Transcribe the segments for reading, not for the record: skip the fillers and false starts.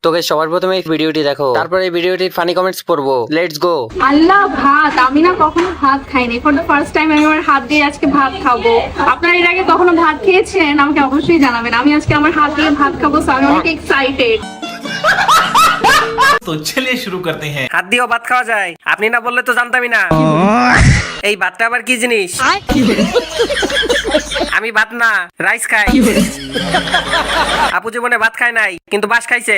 তোকে সবার প্রথমে এই ভিডিওটি দেখো, তারপরে এই ভিডিওটির ফানি কমেন্টস পড়বো। Let's go. আল্লাহ, ভাত আমি না কখনো ভাত খাইনি। ফর দ্য ফার্স্ট টাইম আমি আমার হাত দিয়ে আজকে ভাত খাবো। আপনারা এর আগে কখনো ভাত খেয়েছেন আমাকে অবশ্যই জানাবেন। আমি আজকে আমার হাত দিয়ে ভাত খাবো, সো আমি অনেক এক্সাইটেড। तो चलिए शुरू करते हैं। হাত দিয়েও ভাত খাওয়া যায়? আপনি না বললে তো জানতামই না। এই ভাতটা আবার কি জিনিস? আমি ভাত না, রাইস খাই। আপু জীবনে ভাত খায় নাই, কিন্তু বাস খাইছে।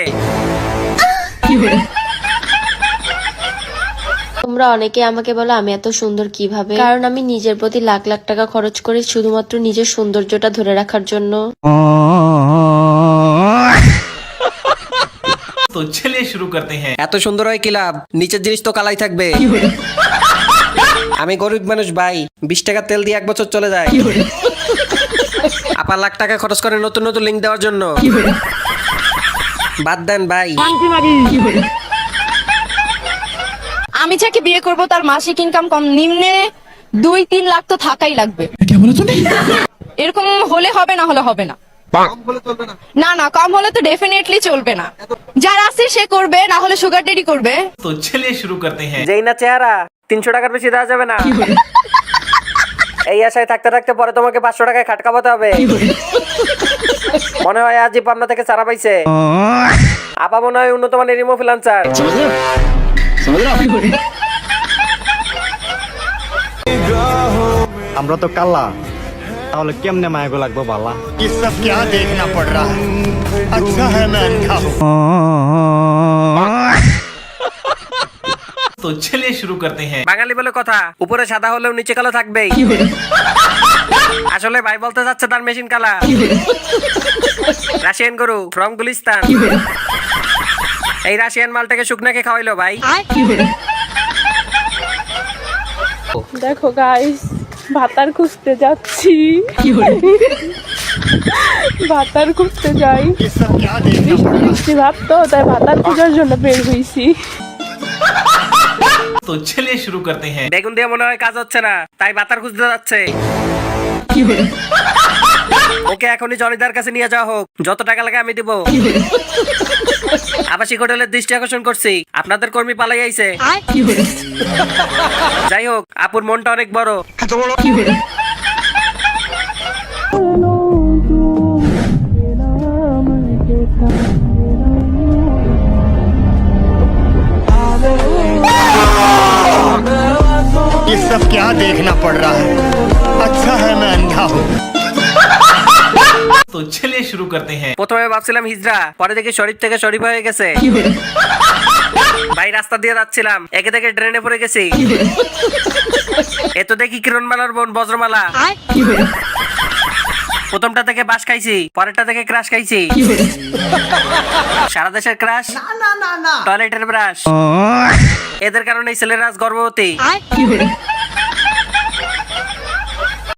তোমরা অনেকে আমাকে বলো আমি এত সুন্দর কিভাবে, কারণ আমি নিজের প্রতি লাখ লাখ টাকা খরচ করি শুধুমাত্র নিজের সৌন্দর্যটা ধরে রাখার জন্য। तो चलिए शुरू करते हैं। এত সুন্দর হয় কি লাভ? নিচের জিনিস তো কালাই থাকবে। আমি গরিব মানুষ ভাই, 20 টাকা তেল দিয়ে 1 বছর চলে যায়। আপা লাখ টাকা খরচ করে নতুন নতুন লিঙ্ক দেওয়ার জন্য। বাদ দেন ভাই। আমি যাকে বিয়ে করব তার মাসিক ইনকাম কম নিম্নে 2-3 লাখ তো থাকাই লাগবে। এরকম হলে হবে, না হলে হবে না। না না, কম হলে তো ডেফিনেটলি চলবে না। যার আছে সে করবে, না হলে সুগার ডেডি করবে। तो चलिए शुरू करते हैं। যেই না চেহারা, 300 টাকার বেশি দেওয়া যাবে না। এই আশায় থাকতে থাকতে পরে তোমাকে 500 টাকায় খাট কামাতে হবে। মনে হয় আজই পাবনা থেকে চারা পাইছে। আপা মনে হয় উন্নত মানের রিমো ফ্রিল্যান্সার। আমরা তো কাল্লা, তাহলে কেমনে মায়াগো লাগবো বালা? ये सब क्या देखना पड़ रहा है? अच्छा है मैं अंधा हूँ। तो चलिए शुरू करते हैं। বাঙালি বলে কথা, উপরে সাদা হলেও নিচে কালো থাকবেই। আসলে ভাই বলতে যাচ্ছে তার মেশিন কালা। রাশিয়ান গরু ফ্রম গুলিস্তান। এই রাশিয়ান মালটাকে শুকনাকে খাওয়াইলো ভাই। দেখো গাইস, ভাতার খুঁজতে যাচ্ছি। ভাতার খুঁজতে যাই, ये सब क्या देखना বৃষ্টি पड़ रहा है? বৃষ্টি ভাব তো, তাই ভাতার খোঁজার জন্য বের হইছি। तो चलिए शुरू करते हैं। বেগুন দিয়ে মনে হয় কাজ হচ্ছে না, তাই বাতার খুঁজতে যাচ্ছে। ওকে এখনই জনিদার কাছে নিয়ে যাওয়া হোক, যত টাকা লাগে আমি দিব। আবাসিক হোটেলের দৃষ্টি আকর্ষণ করছি, আপনাদের কর্মী পালাই আইছে। যাই হোক, আপুর মনটা অনেক বড়। ये सब क्या देखना पड़ रहा है? अच्छा है मैं अंधा हूँ। तो चलिए शुरू करते हैं। প্রথমে ভাবছিলাম হিজড়া, পরে দেখি শরীফ থেকে শরীফ হয়ে গেছে। ভাই রাস্তা দিয়ে যাচ্ছিলাম, একে দেখে ড্রেনে পড়ে গেছি। এ তো দেখি কিরণমালার বোন বজ্রমালা। প্রথমটা থেকে বাস খাইছি, পরেরটা থেকে ক্রাশ খাইছি। সারা দেশের ক্রাশ, টয়লেটের ব্রাশ। এদের কারণে ছেলেরা আজ গর্ভবতী।